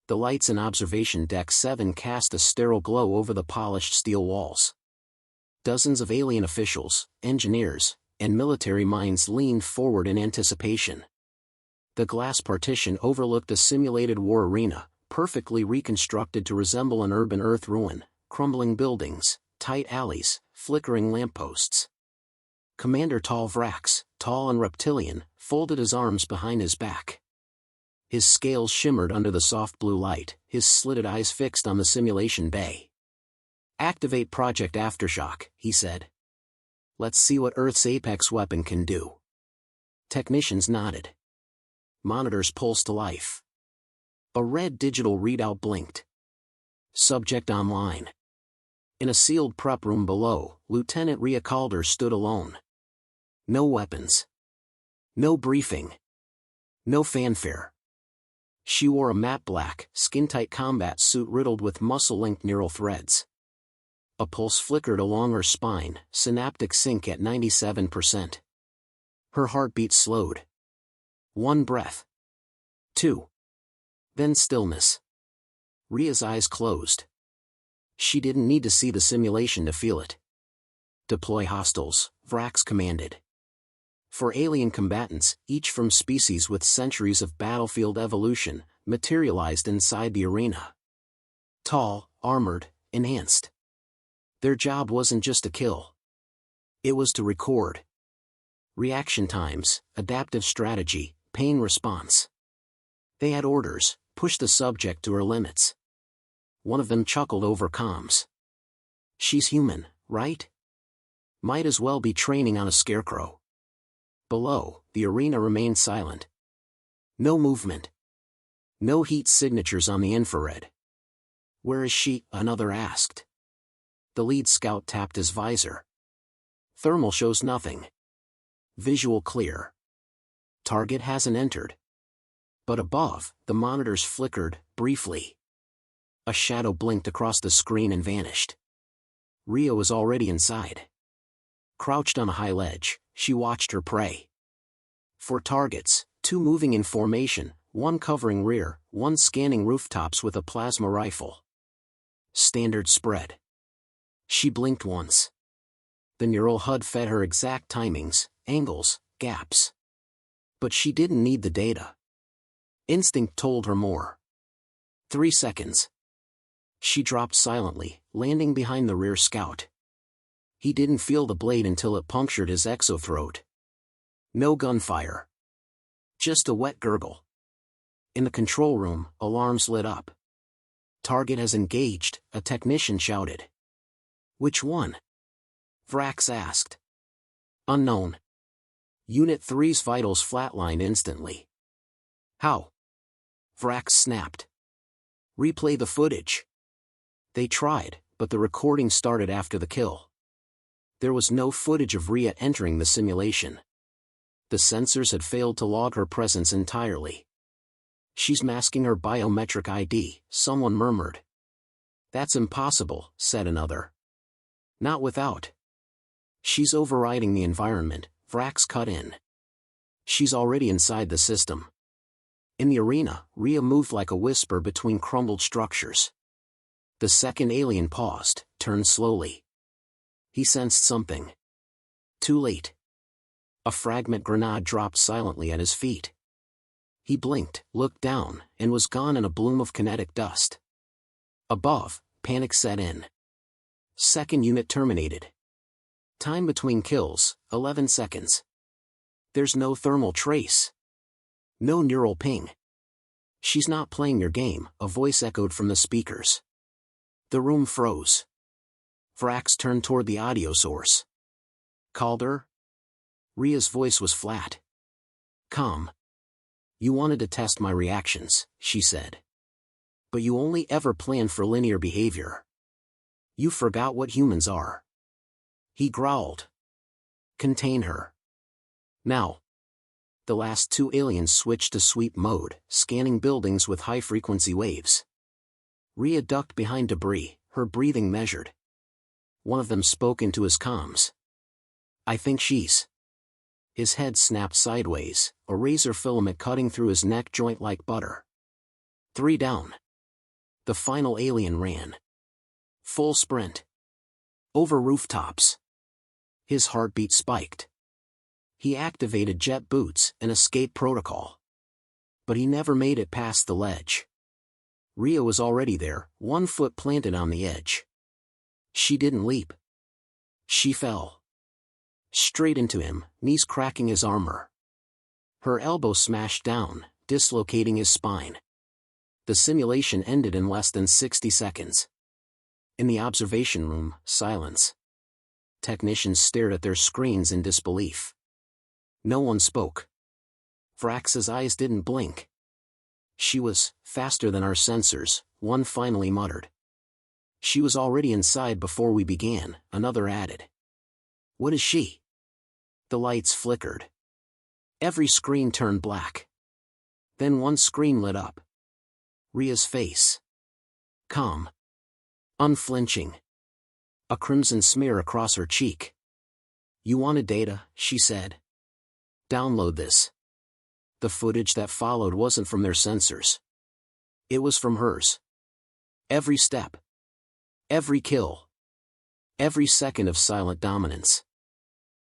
The lights in Observation Deck 7 cast a sterile glow over the polished steel walls. Dozens of alien officials, engineers, and military minds leaned forward in anticipation. The glass partition overlooked a simulated war arena, perfectly reconstructed to resemble an urban Earth ruin, crumbling buildings, tight alleys, flickering lampposts. Commander Vrax, tall and reptilian, folded his arms behind his back. His scales shimmered under the soft blue light, his slitted eyes fixed on the simulation bay. "Activate Project Aftershock," he said. "Let's see what Earth's apex weapon can do." Technicians nodded. Monitors pulsed to life. A red digital readout blinked. Subject online. In a sealed prep room below, Lieutenant Rhea Calder stood alone. No weapons. No briefing. No fanfare. She wore a matte black, skin-tight combat suit riddled with muscle-linked neural threads. A pulse flickered along her spine, synaptic sync at 97%. Her heartbeat slowed. 1 breath. 2. Then stillness. Rhea's eyes closed. She didn't need to see the simulation to feel it. "Deploy hostiles," Vrax commanded. For alien combatants, each from species with centuries of battlefield evolution, materialized inside the arena. Tall, armored, enhanced. Their job wasn't just to kill. It was to record. Reaction times, adaptive strategy, pain response. They had orders: push the subject to her limits. One of them chuckled over comms. "She's human, right? Might as well be training on a scarecrow." Below, the arena remained silent. No movement. No heat signatures on the infrared. "Where is she?" another asked. The lead scout tapped his visor. "Thermal shows nothing. Visual clear. Target hasn't entered." But above, the monitors flickered, briefly. A shadow blinked across the screen and vanished. Rhea was already inside. Crouched on a high ledge, she watched her prey. For targets, 2 moving in formation, 1 covering rear, 1 scanning rooftops with a plasma rifle. Standard spread. She blinked once. The neural HUD fed her exact timings, angles, gaps. But she didn't need the data. Instinct told her more. 3 seconds. She dropped silently, landing behind the rear scout. He didn't feel the blade until it punctured his exothroat. No gunfire. Just a wet gurgle. In the control room, alarms lit up. "Target has engaged," a technician shouted. "Which one?" Vrax asked. "Unknown. Unit 3's vitals flatlined instantly." "How?" Vrax snapped. "Replay the footage." They tried, but the recording started after the kill. There was no footage of Rhea entering the simulation. The sensors had failed to log her presence entirely. "She's masking her biometric ID," someone murmured. "That's impossible," said another. "Not without." "She's overriding the environment," Vrax cut in. "She's already inside the system." In the arena, Rhea moved like a whisper between crumbled structures. The second alien paused, turned slowly. He sensed something. Too late. A fragment grenade dropped silently at his feet. He blinked, looked down, and was gone in a bloom of kinetic dust. Above, panic set in. Second unit terminated. Time between kills, 11 seconds. There's no thermal trace. No neural ping. "She's not playing your game," a voice echoed from the speakers. The room froze. Vrax turned toward the audio source. "Calder?" Rhea's voice was flat. "Calm. You wanted to test my reactions," she said. "But you only ever planned for linear behavior. You forgot what humans are." He growled. "Contain her. Now." The last 2 aliens switched to sweep mode, scanning buildings with high-frequency waves. Rhea ducked behind debris, her breathing measured. One of them spoke into his comms. "I think she's..." His head snapped sideways, a razor filament cutting through his neck joint like butter. 3 down. The final alien ran. Full sprint. Over rooftops. His heartbeat spiked. He activated jet boots and escape protocol. But he never made it past the ledge. Rhea was already there, 1 foot planted on the edge. She didn't leap. She fell. Straight into him, knees cracking his armor. Her elbow smashed down, dislocating his spine. The simulation ended in less than 60 seconds. In the observation room, silence. Technicians stared at their screens in disbelief. No one spoke. Vrax's eyes didn't blink. She was faster than our sensors, one finally muttered. She was already inside before we began, another added. What is she? The lights flickered. Every screen turned black. Then one screen lit up. Rhea's face. Calm. Unflinching. A crimson smear across her cheek. You wanted data, she said. Download this. The footage that followed wasn't from their sensors. It was from hers. Every step. Every kill. Every second of silent dominance.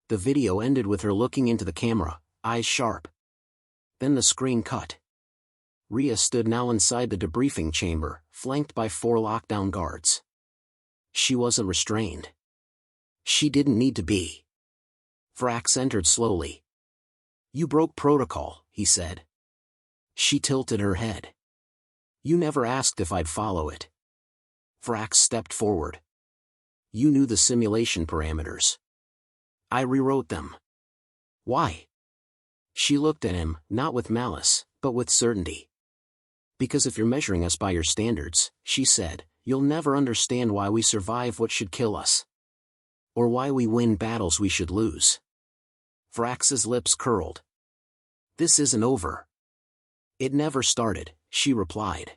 The video ended with her looking into the camera, eyes sharp. Then the screen cut. Rhea stood now inside the debriefing chamber, flanked by 4 lockdown guards. She wasn't restrained. She didn't need to be. Vrax entered slowly. You broke protocol, he said. She tilted her head. You never asked if I'd follow it. Vrax stepped forward. You knew the simulation parameters. I rewrote them. Why? She looked at him, not with malice, but with certainty. Because if you're measuring us by your standards, she said, you'll never understand why we survive what should kill us. Or why we win battles we should lose. Vrax's lips curled. This isn't over. It never started, she replied.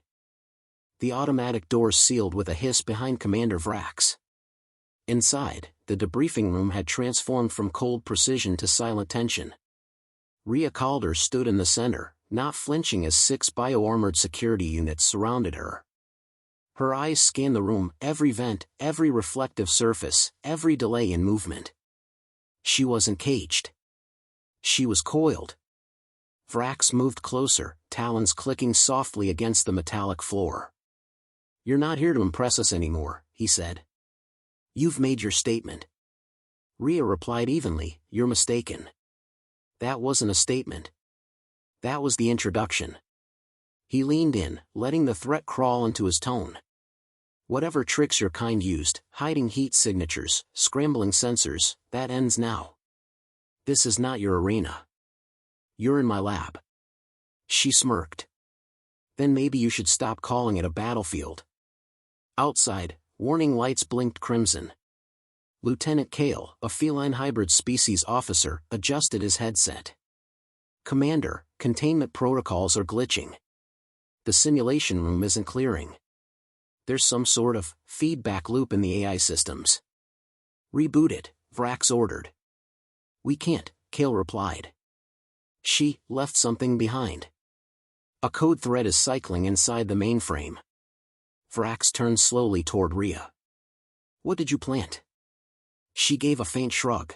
The automatic doors sealed with a hiss behind Commander Vrax. Inside, the debriefing room had transformed from cold precision to silent tension. Rhea Calder stood in the center, not flinching as 6 bio-armored security units surrounded her. Her eyes scanned the room, every vent, every reflective surface, every delay in movement. She wasn't caged. She was coiled. Vrax moved closer, talons clicking softly against the metallic floor. You're not here to impress us anymore, he said. You've made your statement. Rhea replied evenly, you're mistaken. That wasn't a statement. That was the introduction. He leaned in, letting the threat crawl into his tone. Whatever tricks your kind used, hiding heat signatures, scrambling sensors, that ends now. This is not your arena. You're in my lab. She smirked. Then maybe you should stop calling it a battlefield. Outside, warning lights blinked crimson. Lieutenant Kale, a feline hybrid species officer, adjusted his headset. Commander, containment protocols are glitching. The simulation room isn't clearing. There's some sort of feedback loop in the AI systems. Reboot it, Vrax ordered. We can't, Kale replied. She left something behind. A code thread is cycling inside the mainframe. Vrax turned slowly toward Rhea. What did you plant? She gave a faint shrug.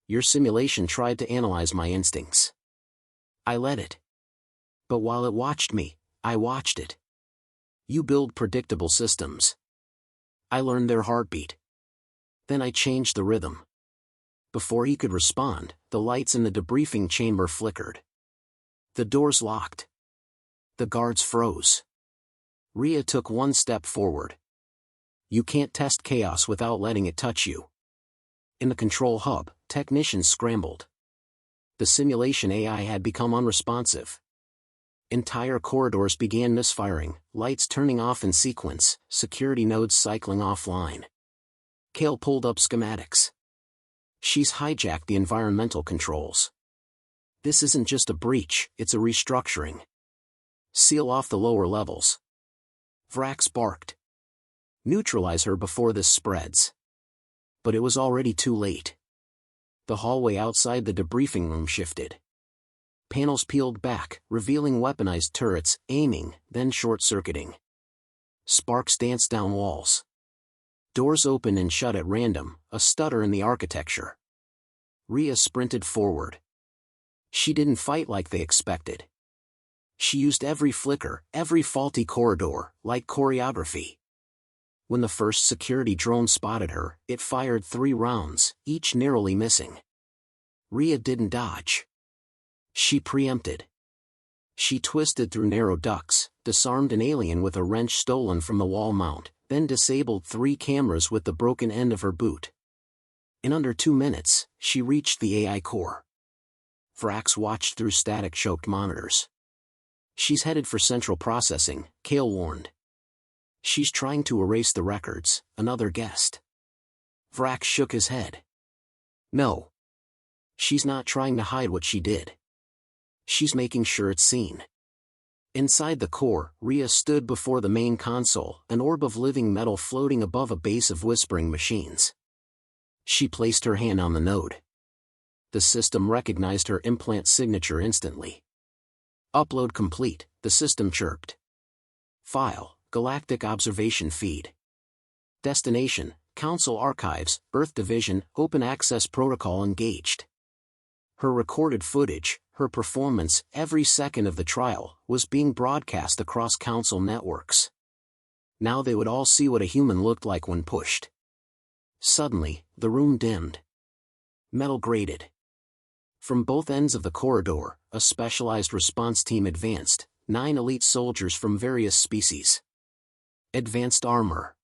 Your simulation tried to analyze my instincts. I let it. But while it watched me, I watched it. You build predictable systems. I learned their heartbeat. Then I changed the rhythm. Before he could respond, the lights in the debriefing chamber flickered. The doors locked. The guards froze. Rhea took 1 step forward. You can't test chaos without letting it touch you. In the control hub, technicians scrambled. The simulation AI had become unresponsive. Entire corridors began misfiring, lights turning off in sequence, security nodes cycling offline. Kale pulled up schematics. She's hijacked the environmental controls. This isn't just a breach, it's a restructuring. Seal off the lower levels. Vrax barked. Neutralize her before this spreads. But it was already too late. The hallway outside the debriefing room shifted. Panels peeled back, revealing weaponized turrets, aiming, then short-circuiting. Sparks danced down walls. Doors opened and shut at random, a stutter in the architecture. Rhea sprinted forward. She didn't fight like they expected. She used every flicker, every faulty corridor, like choreography. When the first security drone spotted her, it fired 3 rounds, each narrowly missing. Rhea didn't dodge. She preempted. She twisted through narrow ducts, disarmed an alien with a wrench stolen from the wall mount, then disabled 3 cameras with the broken end of her boot. In under 2 minutes, she reached the AI core. Vrax watched through static-choked monitors. "She's headed for central processing," Kale warned. "She's trying to erase the records," another guessed. Vrax shook his head. "No. She's not trying to hide what she did. She's making sure it's seen." Inside the core, Rhea stood before the main console, an orb of living metal floating above a base of whispering machines. She placed her hand on the node. The system recognized her implant signature instantly. "Upload complete," the system chirped. "File, Galactic observation feed. Destination, Council Archives, Earth Division, Open Access Protocol engaged." Her recorded footage, her performance, every second of the trial, was being broadcast across Council networks. Now they would all see what a human looked like when pushed. Suddenly, the room dimmed. Metal grated. From both ends of the corridor, a specialized response team advanced, 9 elite soldiers from various species. Advanced armor.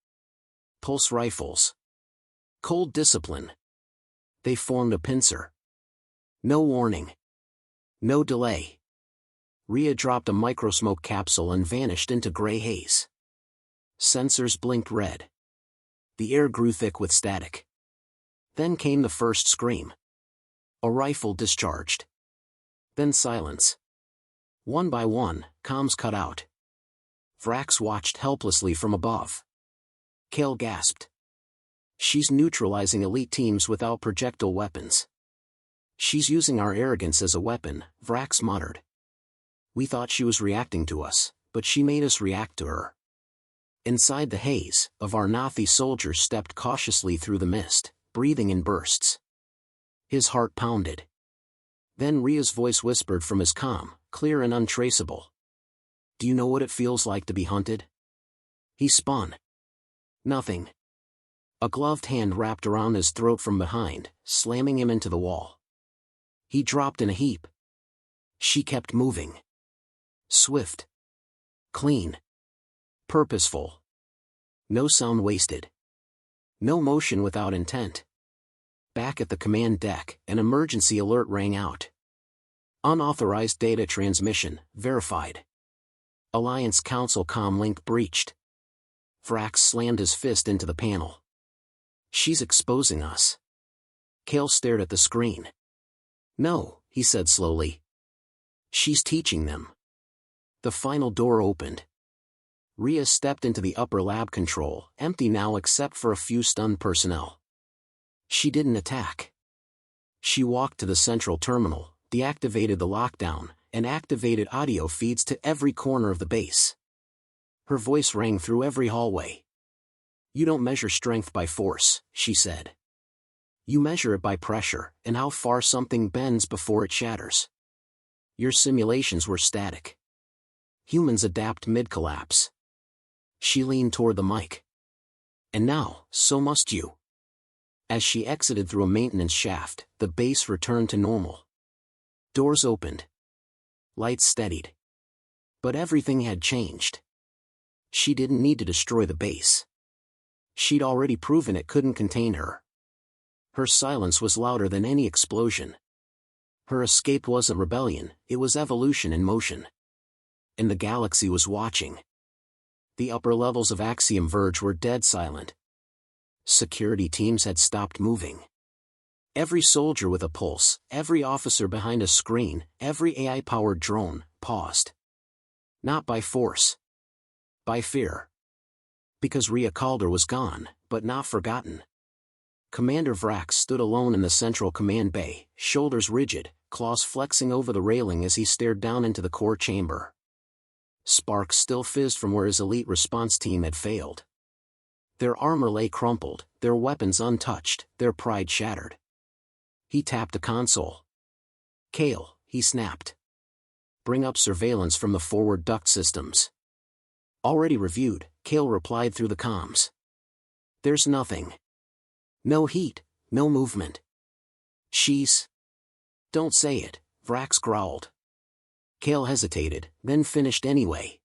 Pulse rifles. Cold discipline. They formed a pincer. No warning. No delay. Rhea dropped a microsmoke capsule and vanished into gray haze. Sensors blinked red. The air grew thick with static. Then came the first scream. A rifle discharged. Then silence. One by one, comms cut out. Vrax watched helplessly from above. Kale gasped. "She's neutralizing elite teams without projectile weapons." "She's using our arrogance as a weapon," Vrax muttered. "We thought she was reacting to us, but she made us react to her." Inside the haze, a Varnathi soldier stepped cautiously through the mist, breathing in bursts. His heart pounded. Then Rhea's voice whispered from his comm, clear and untraceable. "Do you know what it feels like to be hunted?" He spun. Nothing. A gloved hand wrapped around his throat from behind, slamming him into the wall. He dropped in a heap. She kept moving. Swift. Clean. Purposeful. No sound wasted. No motion without intent. Back at the command deck, an emergency alert rang out. "Unauthorized data transmission, verified. Alliance Council comm link breached." Vrax slammed his fist into the panel. "She's exposing us." Kale stared at the screen. "No," he said slowly. "She's teaching them." The final door opened. Rhea stepped into the upper lab control, empty now except for a few stunned personnel. She didn't attack. She walked to the central terminal, deactivated the lockdown, and activated audio feeds to every corner of the base. Her voice rang through every hallway. "You don't measure strength by force," she said. "You measure it by pressure, and how far something bends before it shatters. Your simulations were static. Humans adapt mid-collapse." She leaned toward the mic. "And now, so must you." As she exited through a maintenance shaft, the base returned to normal. Doors opened. Lights steadied. But everything had changed. She didn't need to destroy the base. She'd already proven it couldn't contain her. Her silence was louder than any explosion. Her escape wasn't rebellion, it was evolution in motion. And the galaxy was watching. The upper levels of Axiom Verge were dead silent. Security teams had stopped moving. Every soldier with a pulse, every officer behind a screen, every AI-powered drone, paused. Not by force. By fear. Because Rhea Calder was gone, but not forgotten. Commander Vrax stood alone in the central command bay, shoulders rigid, claws flexing over the railing as he stared down into the core chamber. Sparks still fizzed from where his elite response team had failed. Their armor lay crumpled, their weapons untouched, their pride shattered. He tapped the console. "Kale," he snapped. "Bring up surveillance from the forward duct systems." "Already reviewed," Kale replied through the comms. "There's nothing. No heat, no movement." "She's..." "Don't say it," Vrax growled. Kale hesitated, then finished anyway.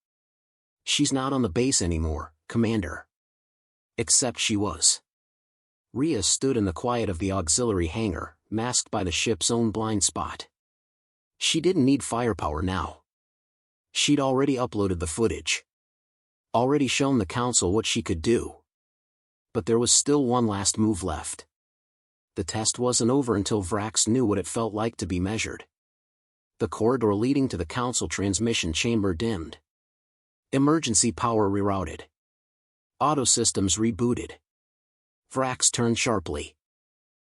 "She's not on the base anymore, Commander." Except she was. Rhea stood in the quiet of the auxiliary hangar, masked by the ship's own blind spot. She didn't need firepower now. She'd already uploaded the footage. Already shown the Council what she could do. But there was still one last move left. The test wasn't over until Vrax knew what it felt like to be measured. The corridor leading to the Council transmission chamber dimmed. Emergency power rerouted. Auto systems rebooted. Vrax turned sharply.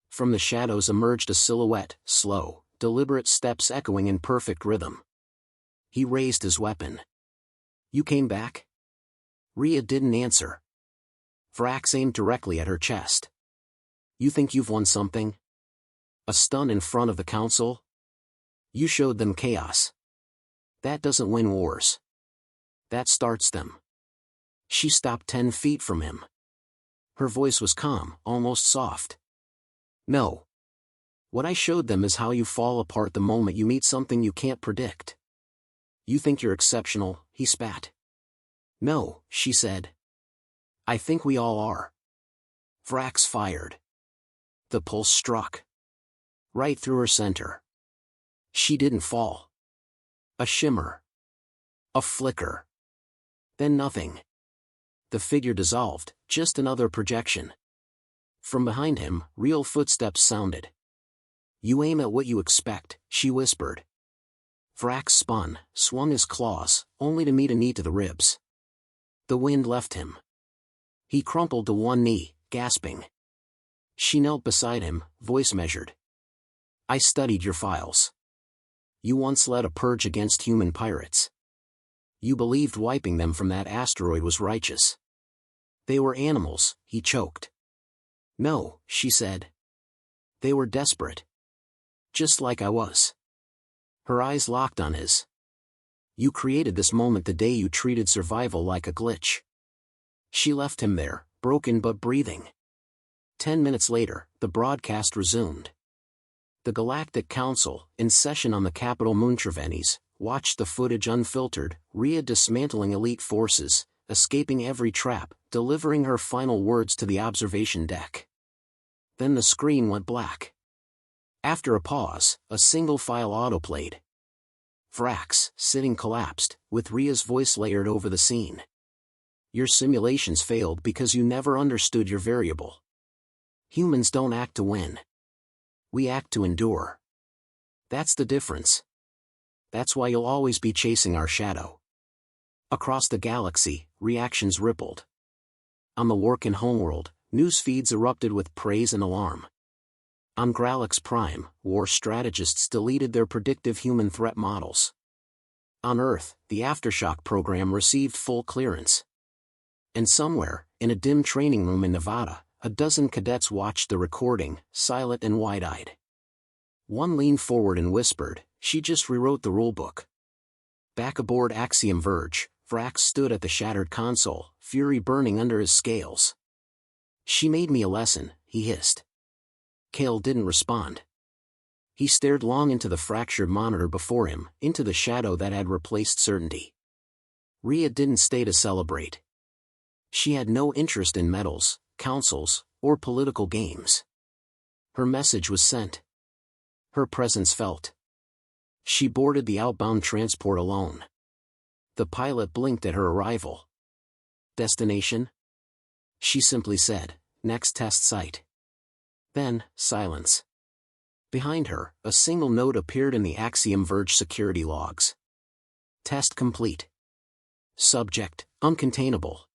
From the shadows emerged a silhouette, slow, deliberate steps echoing in perfect rhythm. He raised his weapon. "You came back?" Rhea didn't answer. Vrax aimed directly at her chest. "You think you've won something? A stun in front of the Council? You showed them chaos. That doesn't win wars. That starts them." She stopped 10 feet from him. Her voice was calm, almost soft. "No. What I showed them is how you fall apart the moment you meet something you can't predict." "You think you're exceptional," he spat. "No," she said. "I think we all are." Vrax fired. The pulse struck. Right through her center. She didn't fall. A shimmer. A flicker. Then nothing. The figure dissolved, just another projection. From behind him, real footsteps sounded. "You aim at what you expect," she whispered. Vrax spun, swung his claws, only to meet a knee to the ribs. The wind left him. He crumpled to one knee, gasping. She knelt beside him, voice measured. "I studied your files. You once led a purge against human pirates. You believed wiping them from that asteroid was righteous." "They were animals," he choked. "No," she said. "They were desperate. Just like I was." Her eyes locked on his. "You created this moment the day you treated survival like a glitch." She left him there, broken but breathing. 10 minutes later, the broadcast resumed. The Galactic Council, in session on the capital Moontravenis, watched the footage unfiltered, Rhea dismantling elite forces, escaping every trap, delivering her final words to the observation deck. Then the screen went black. After a pause, a single file autoplayed. Vrax, sitting collapsed, with Rhea's voice layered over the scene. "Your simulations failed because you never understood your variable. Humans don't act to win. We act to endure. That's the difference. That's why you'll always be chasing our shadow." Across the galaxy, reactions rippled. On the Workin homeworld, news feeds erupted with praise and alarm. On Gralix Prime, war strategists deleted their predictive human threat models. On Earth, the Aftershock program received full clearance. And somewhere, in a dim training room in Nevada, a dozen cadets watched the recording, silent and wide-eyed. One leaned forward and whispered, "She just rewrote the rulebook." Back aboard Axiom Verge, Vrax stood at the shattered console, fury burning under his scales. "She made me a lesson," he hissed. Kale didn't respond. He stared long into the fractured monitor before him, into the shadow that had replaced certainty. Rhea didn't stay to celebrate. She had no interest in medals, councils, or political games. Her message was sent. Her presence felt. She boarded the outbound transport alone. The pilot blinked at her arrival. "Destination?" She simply said, "Next test site." Then, silence. Behind her, a single note appeared in the Axiom Verge security logs. "Test complete. Subject, uncontainable."